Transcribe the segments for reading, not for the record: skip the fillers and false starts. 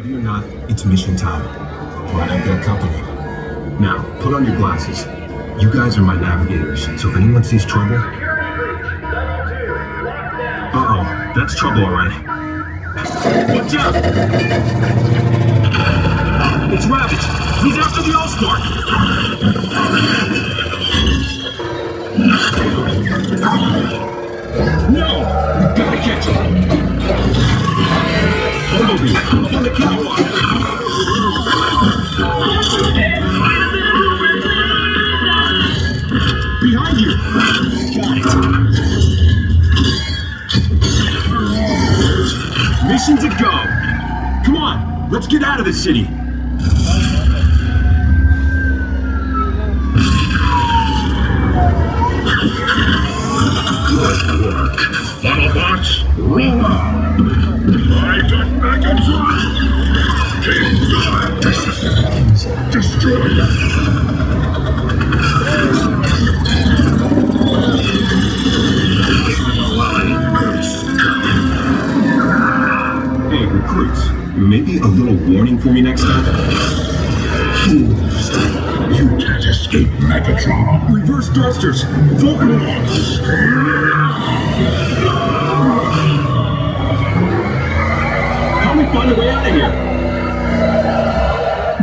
Ready or not, it's mission time. Right, I've got company. Now, put on your glasses. You guys are my navigators, so if anyone sees trouble... Uh-oh, that's trouble, all right. Watch out! It's Rabbit! He's after the All-Spark! No! We gotta catch him! Bumblebee, up on the catwalk! Behind you! Got it! Mission to go! Come on, let's get out of this city! Good work. Autobots, roll out! I got Megatron! King God! Destroy Hey, recruits, maybe a little warning for me next time? Fools! You can't escape Megatron! Reverse thrusters! Focus! Help me find a way out of here!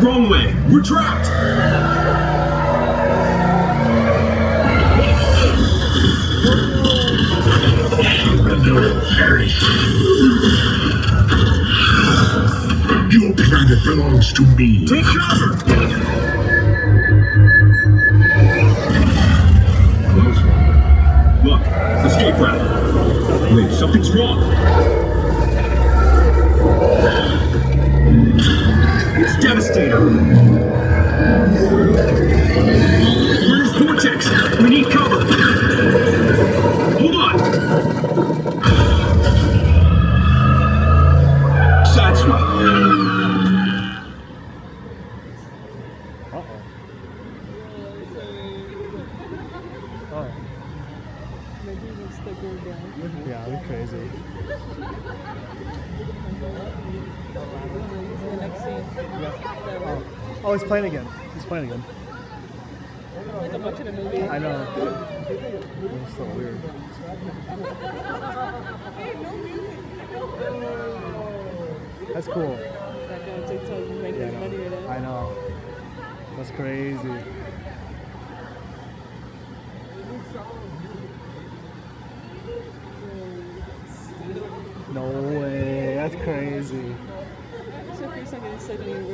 Wrong way! We're trapped! Your planet belongs to me. Take cover! Look, escape route. Wait, something's wrong. It's Devastator. Where's Vortex? We need cover. Hold on. Sideswipe. Yeah, they're crazy. Oh, he's playing again. He's playing again. Like I'm watching a movie. I know. It's so weird. That's cool. That guy on TikTok is making money with it. I know. That's crazy. No way, that's crazy.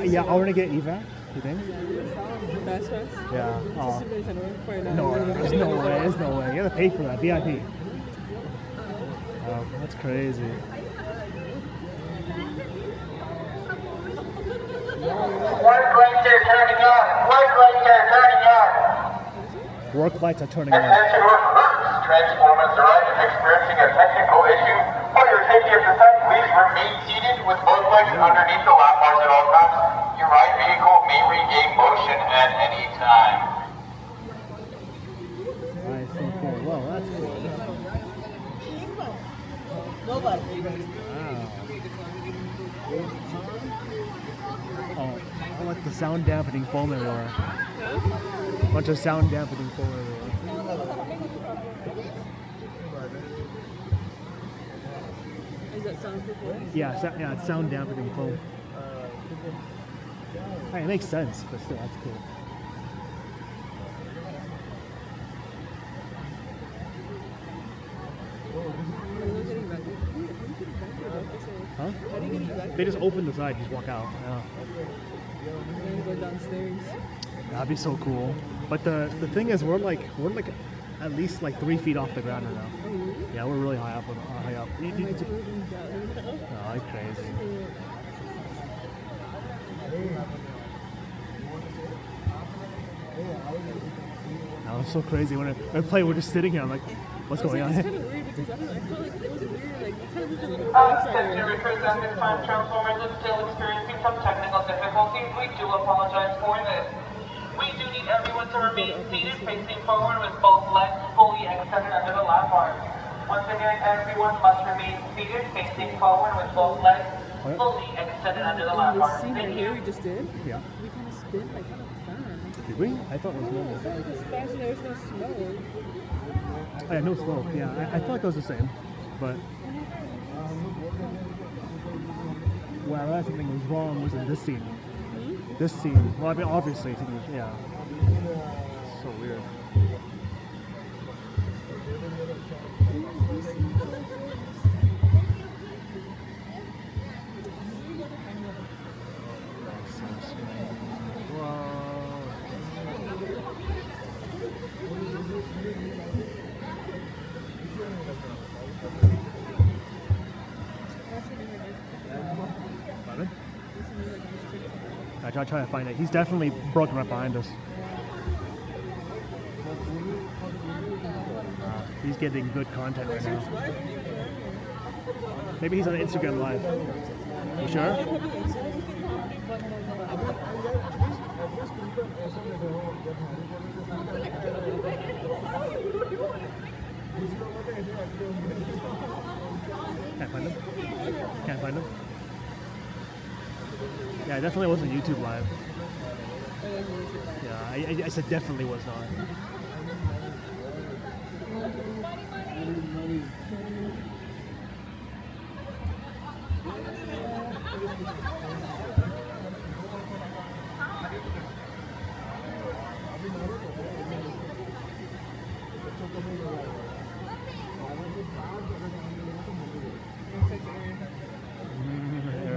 Yeah, I want to get EVAC, you think? Fast pass? Yeah. Oh. No, there's no way, there's no way. You have to pay for that, VIP. Oh, that's crazy. Work lights are turning on. Work lights are turning on. Work lights are turning on. Attention recruits. Transformers Garage is experiencing a technical issue. For your safety of the site, please remain seated with both legs underneath the lap bars at all times. Your ride vehicle may regain motion at any time. Nice, so cool. Whoa, that's cool. Wow. Oh, I like the sound dampening foam everywhere. Bunch of sound dampening foam everywhere. Is that soundproof? Yeah, it's sound dampening foam. Hey, it makes sense, but still, that's cool. Huh? They just open the side, just walk out. Yeah. And go downstairs. That'd be so cool. But the thing is, we're like at least like 3 feet off the ground right now. Oh, really? Yeah, we're really high up. High up. Am I down? Oh, that's crazy. Oh, it's so crazy. When I play, we're just sitting here. I'm like, what's going on? It's kind of weird because I felt like it was weird. Like, you kind of moved a little fast right Attention here. recruits at this time, Transformers is still experiencing some technical difficulties. We do apologize for this. We do need everyone to remain seated, facing forward with both legs fully extended under the lap bars. Once again, everyone must remain seated, facing forward with both legs fully extended under the lap bar. See right Thank here you. we just did? Yeah. We kind of spin like kind of fast. Did we? I thought it was normal. Like as fast and there was no smoke. Oh, yeah, no smoke. Yeah, I felt like it was the same, but where I realized something was wrong was in this scene. This scene. Well, I mean, obviously, something was, yeah. So weird. I try to find it. He's definitely broken right behind us. He's getting good content right now. Maybe he's on Instagram Live. You sure? Can't find him. Can't find him. Yeah, it definitely wasn't YouTube Live. Yeah, I said definitely was not.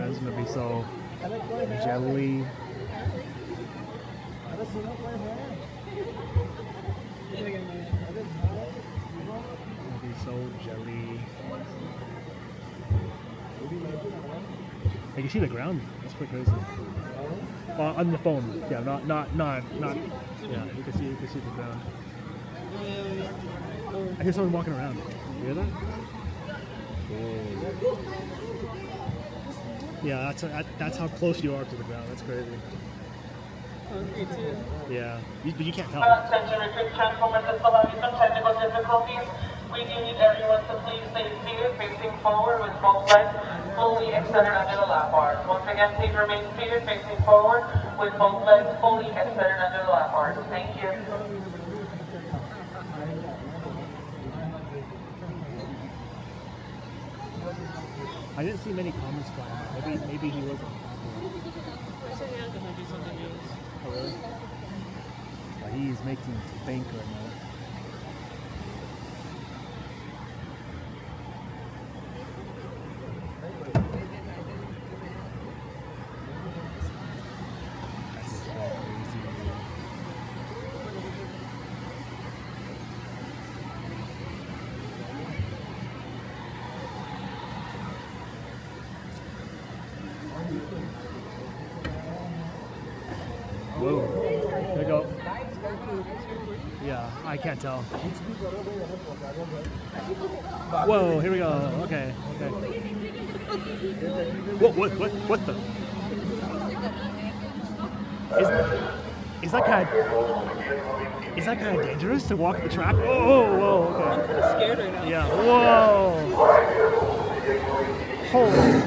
It's gonna be so jelly. It'll be so jelly. You can see the ground. That's pretty crazy. On the phone. Yeah, not. Yeah, you can see the ground. I hear someone walking around. You hear that? Whoa. Yeah, that's how close you are to the ground. That's crazy. Yeah, but you can't tell. Attention, repeat transformers is allowing some technical difficulties. We do need everyone to please stay seated, facing forward with both legs fully extended under the lap bars. Once again, please remain seated, facing forward with both legs fully extended under the lap bars. Thank you. I didn't see many comments from him. Maybe he wasn't. I said yeah, gonna do something else. Oh really? But he's making bank right now. Whoa. Here we go. Yeah, I can't tell. Whoa, here we go. Okay. What the? Is that kind of dangerous to walk the track? Whoa, okay. I'm kind of scared right now. Yeah, whoa. Holy.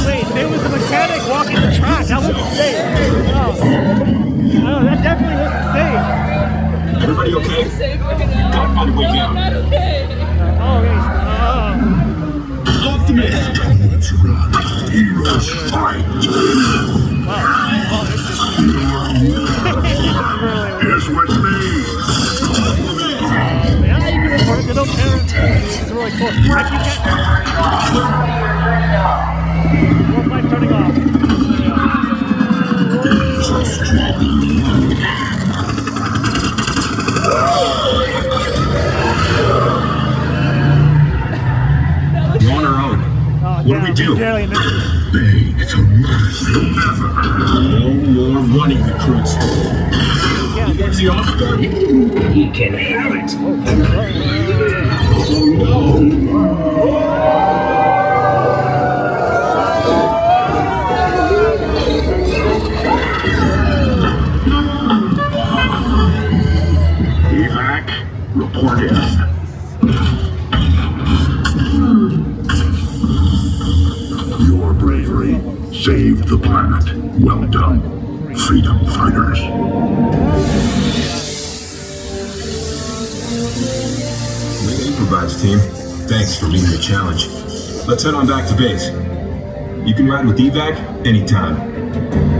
Wait, there was a mechanic walking the track. That was insane. Oh, that definitely was insane. Everybody okay? Safe right now. Gotta find a way No, I'm down. not okay. Optimus! Heroes fight! Here's with me! Yeah, you can report it. They don't care. It's really cool. You can't. What's my turning off? We're on our own. What do we do? Barely missed it. Beg to mercy. Never. No more running recruits. He gets the off gun. He can have it. Report in. Your bravery saved the planet. Well done, freedom fighters. Improvise team. Thanks for meeting the challenge. Let's head on back to base. You can ride with EVAC anytime.